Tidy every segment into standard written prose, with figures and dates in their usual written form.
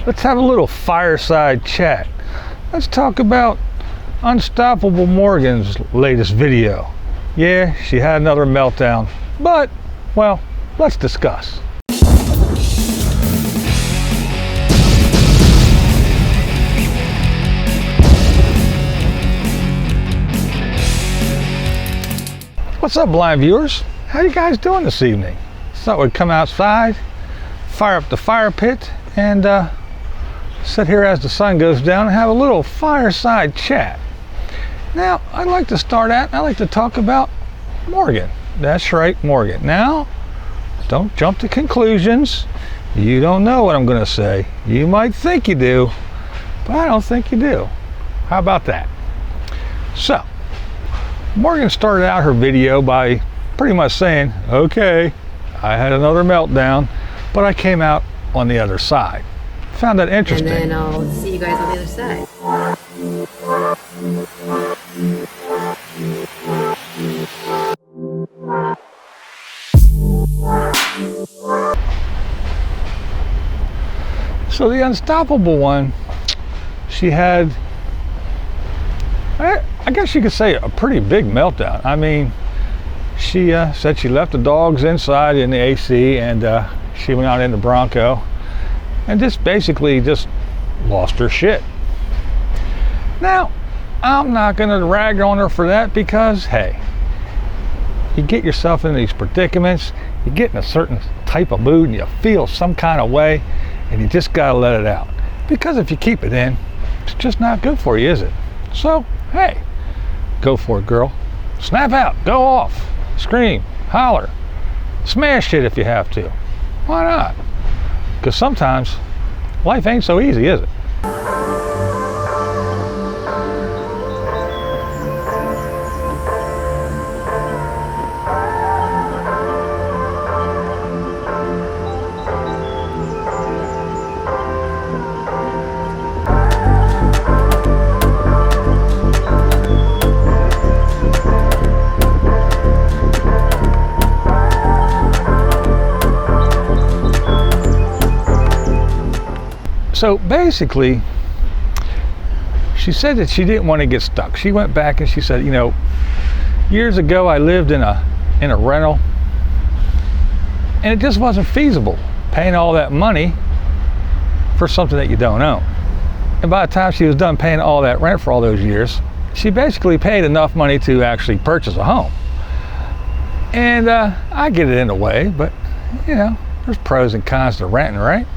Let's have a little fireside chat. Let's talk about Unstoppable Morgan's latest video. Yeah, she had another meltdown, but, well, let's discuss. What's up, blind viewers? How you guys doing this evening? Thought we'd come outside, fire up the fire pit, and sit here as the sun goes down and have a little fireside chat. Now, I'd like to talk about Morgan. That's right, Morgan. Now, don't jump to conclusions. You don't know what I'm going to say. You might think you do, but I don't think you do. How about that? So, Morgan started out her video by pretty much saying, okay, I had another meltdown, but I came out on the other side. Found that interesting. And then I'll see you guys on the other side. So the Unstoppable one, she had, I guess you could say, a pretty big meltdown. I mean, she said she left the dogs inside in the AC, and she went out in the Bronco and just basically lost her shit. Now, I'm not going to rag on her for that because, hey, you get yourself in these predicaments, you get in a certain type of mood and you feel some kind of way, and you just got to let it out. Because if you keep it in, it's just not good for you, is it? So, hey, go for it, girl. Snap out, go off, scream, holler, smash it if you have to. Why not? Because sometimes life ain't so easy, is it? So basically, she said that she didn't want to get stuck. She went back and she said, you know, years ago I lived in a rental, and it just wasn't feasible paying all that money for something that you don't own. And by the time she was done paying all that rent for all those years, she basically paid enough money to actually purchase a home. And I get it in a way, but you know, there's pros and cons to renting, right?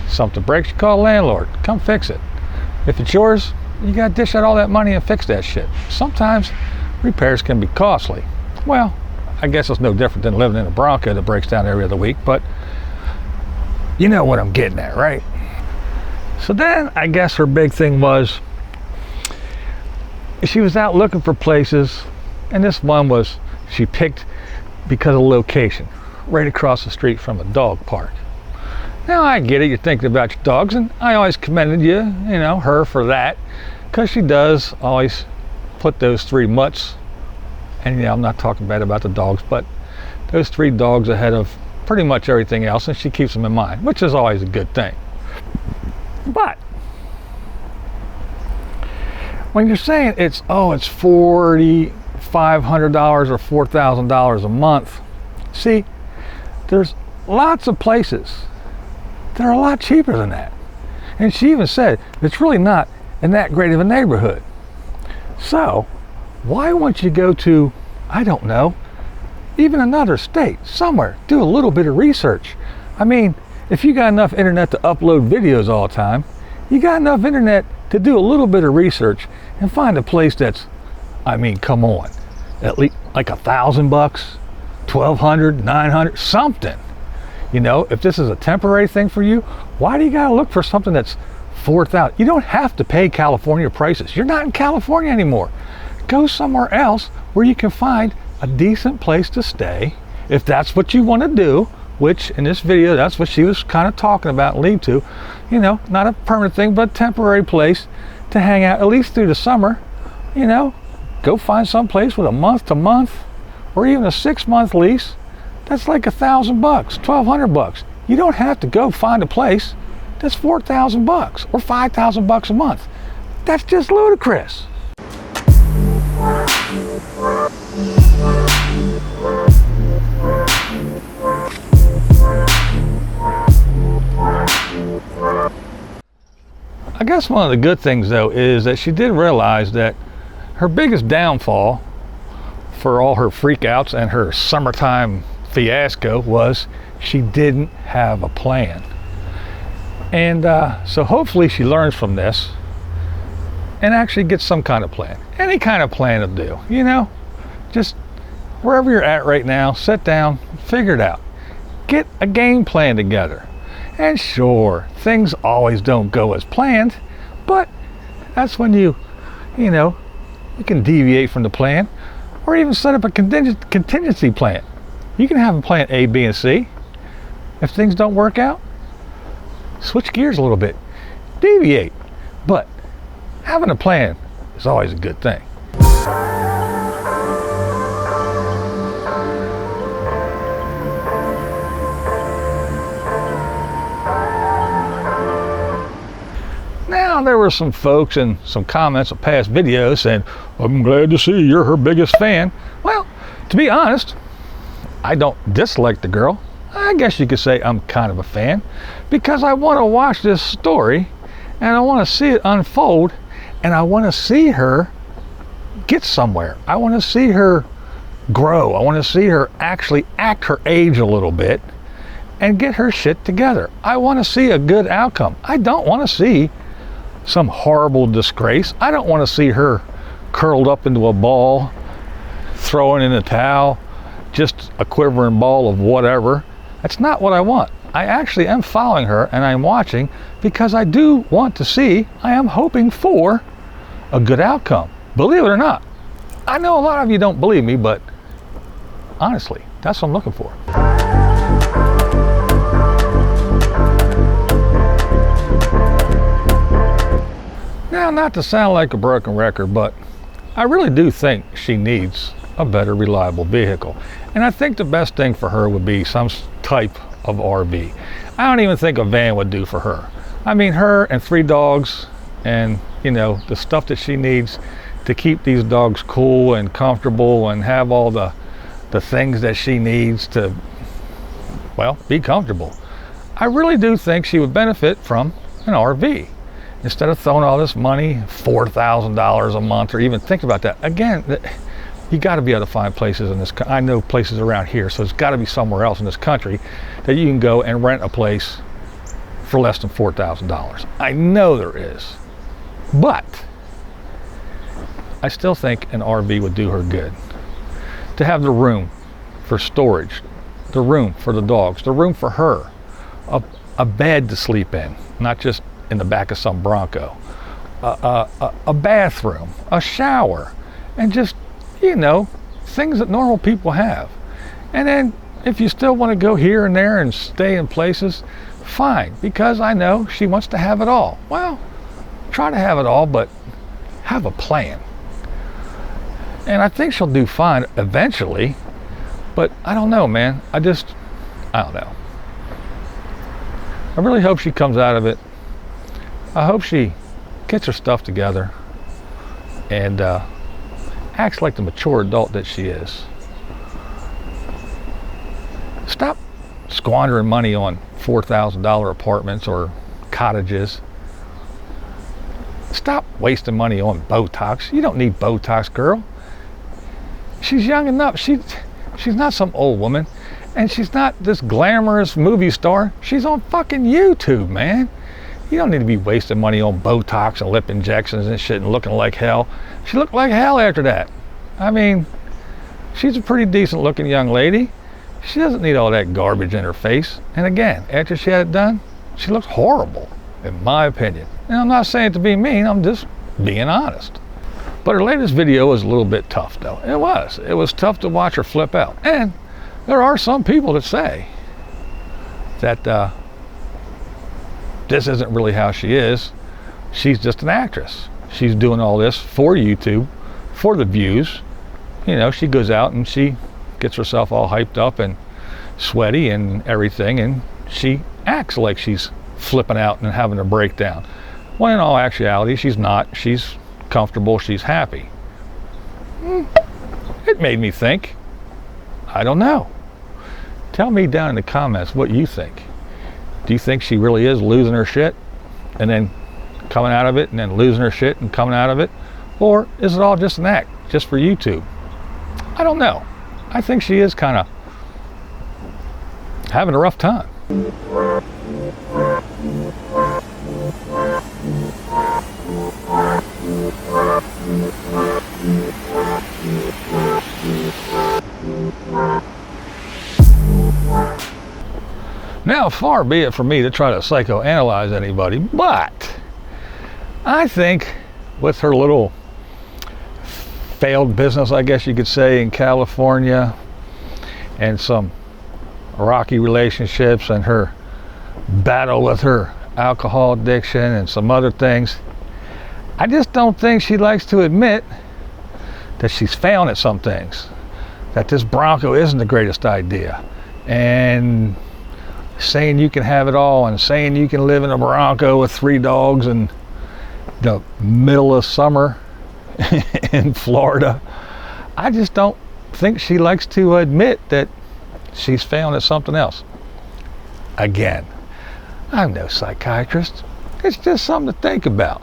Something breaks, you call a landlord, come fix it. If it's yours, you gotta dish out all that money and fix that shit. Sometimes repairs can be costly. Well, I guess it's no different than living in a Bronco that breaks down every other week, but you know what I'm getting at, right? So then I guess her big thing was she was out looking for places, and this one was she picked because of location, right across the street from a dog park. Now I get it, you're thinking about your dogs, and I always commended her for that, because she does always put those three mutts, and I'm not talking bad about the dogs, but those three dogs ahead of pretty much everything else, and she keeps them in mind, which is always a good thing. But when you're saying it's $4,500 or $4,000 a month, see, there's lots of places that are a lot cheaper than that. And she even said it's really not in that great of a neighborhood. So why won't you go to, I don't know, even another state, somewhere, do a little bit of research. I mean, if you got enough internet to upload videos all the time, you got enough internet to do a little bit of research and find a place that's, I mean, come on, at least like $1,000, $1,200, $900, something. You know, if this is a temporary thing for you, why do you gotta look for something that's $4,000? You don't have to pay California prices. You're not in California anymore. Go somewhere else where you can find a decent place to stay, if that's what you want to do, which in this video, that's what she was kind of talking about and lead to. You know, not a permanent thing, but a temporary place to hang out, at least through the summer. You know, go find some place with a month to month or even a 6-month lease. That's like $1,000, $1,200. You don't have to go find a place That's $4,000 or $5,000 a month. That's just ludicrous. I guess one of the good things though is that she did realize that her biggest downfall for all her freakouts and her summertime fiasco was she didn't have a plan. And so hopefully she learns from this and actually gets some kind of plan. Any kind of plan will do, you know? Just wherever you're at right now, sit down, figure it out. Get a game plan together. And sure, things always don't go as planned, but that's when you can deviate from the plan or even set up a contingency plan. You can have a plan A, B, and C. If things don't work out, switch gears a little bit, deviate. But having a plan is always a good thing. Now, there were some folks in some comments of past videos saying, I'm glad to see you're her biggest fan. Well, to be honest, I don't dislike the girl. I guess you could say I'm kind of a fan because I want to watch this story and I want to see it unfold and I want to see her get somewhere. I want to see her grow. I want to see her actually act her age a little bit and get her shit together. I want to see a good outcome. I don't want to see some horrible disgrace. I don't want to see her curled up into a ball, throwing in a towel, just a quivering ball of whatever. That's not what I want. I actually am following her and I'm watching because I do want to see, I am hoping for a good outcome. Believe it or not. I know a lot of you don't believe me, but honestly, that's what I'm looking for. Now, not to sound like a broken record, but I really do think she needs a better reliable vehicle. And I think the best thing for her would be some type of RV. I don't even think a van would do for her. I mean, her and 3 dogs and, the stuff that she needs to keep these dogs cool and comfortable and have all the things that she needs to, well, be comfortable. I really do think she would benefit from an RV. Instead of throwing all this money, $4,000 a month, or even think about that. Again, you got to be able to find places in this. I know places around here, so it's got to be somewhere else in this country that you can go and rent a place for less than $4,000. I know there is, but I still think an RV would do her good. To have the room for storage, the room for the dogs, the room for her, a bed to sleep in, not just in the back of some Bronco, a bathroom, a shower, and just, things that normal people have. And then if you still want to go here and there and stay in places, fine, because I know she wants to have it all. Well, try to have it all, but have a plan. And I think she'll do fine eventually, but I don't know, man. I don't know. I really hope she comes out of it. I hope she gets her stuff together and acts like the mature adult that she is. Stop squandering money on $4,000 apartments or cottages. Stop wasting money on Botox. You don't need Botox, girl. She's young enough. She's not some old woman, and she's not this glamorous movie star. She's on fucking YouTube, man. You don't need to be wasting money on Botox and lip injections and shit and looking like hell. She looked like hell after that. I mean, she's a pretty decent looking young lady. She doesn't need all that garbage in her face. And again, after she had it done, she looks horrible, in my opinion. And I'm not saying it to be mean, I'm just being honest. But her latest video was a little bit tough though. It was. It was tough to watch her flip out. And there are some people that say that this isn't really how she is. She's just an actress. She's doing all this for YouTube, for the views. She goes out and she gets herself all hyped up and sweaty and everything, and she acts like she's flipping out and having a breakdown. When in all actuality, she's not. She's comfortable, she's happy. It made me think. I don't know. Tell me down in the comments what you think. Do you think she really is losing her shit and then coming out of it and then losing her shit and coming out of it? Or is it all just an act, just for YouTube? I don't know. I think she is kind of having a rough time. Now, far be it from me to try to psychoanalyze anybody, but I think with her little failed business, I guess you could say, in California, and some rocky relationships and her battle with her alcohol addiction and some other things, I just don't think she likes to admit that she's failing at some things, that this Bronco isn't the greatest idea, and saying you can have it all and saying you can live in a Bronco with 3 dogs in the middle of summer in Florida. I just don't think she likes to admit that she's failing at something else. Again, I'm no psychiatrist. It's just something to think about.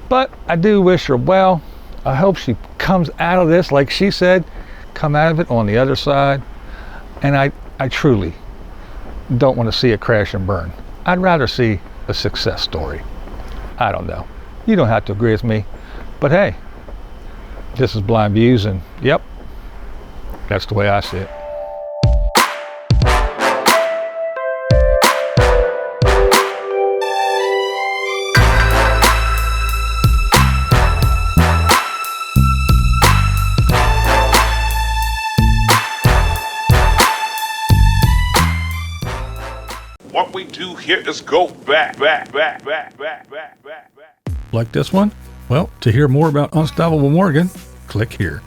But I do wish her well. I hope she comes out of this, like she said, come out of it on the other side. And I truly don't want to see it crash and burn. I'd rather see a success story. I don't know. You don't have to agree with me. But hey, this is Blind Views, and yep, that's the way I see it. What we do here is go back. Like this one? Well, to hear more about Unstoppable Morgan, click here.